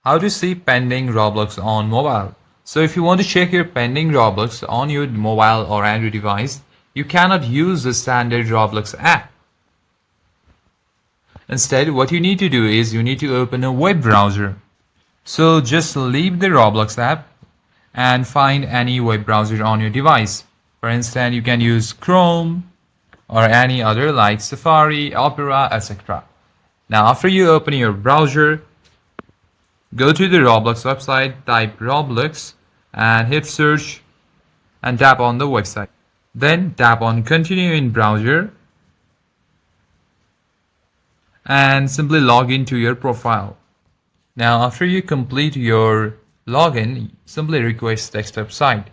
How to see pending Roblox on mobile. So if you want to check your pending Roblox on your mobile or Android device, you cannot use the standard Roblox app. Instead, what you need to do is you need to open a web browser. So just leave the Roblox app and find any web browser on your device. For instance, you can use Chrome or any other like Safari, Opera, etc. Now after you open your browser, go to the Roblox website, type Roblox and hit search and tap on the website. Then tap on continue in browser and simply log into your profile. Now after you complete your login, simply request desktop site.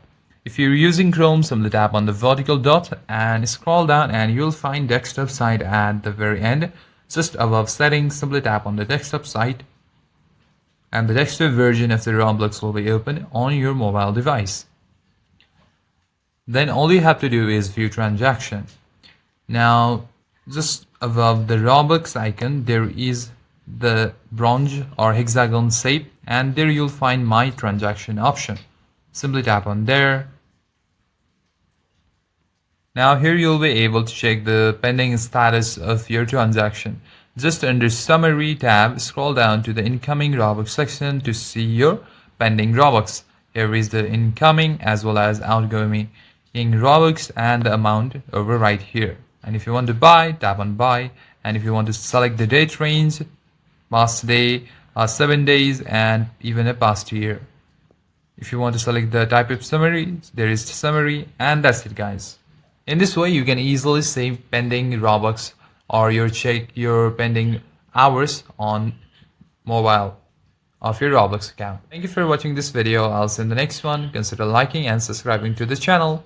If you're using Chrome, simply tap on the vertical dot and scroll down and you'll find desktop site at the very end. Just above settings, simply tap on the desktop site and the desktop version of the Roblox will be open on your mobile device. Then all you have to do is view transaction. Now just above the Roblox icon there is the bronze or hexagon shape and there you'll find my transaction option. Simply tap on there. Now here you'll be able to check the pending status of your transaction. Just under summary tab, scroll down to the incoming Robux section to see your pending Robux. Here is the incoming as well as outgoing Robux and the amount over right here. And if you want to buy, tap on buy. And if you want to select the date range, past day, 7 days and even a past year. If you want to select the type of summary, there is summary and that's it guys. In this way you can easily save pending Robux or check your pending hours on mobile of your Roblox account. Thank you for watching this video. I'll see you in the next one. Consider liking and subscribing to the channel.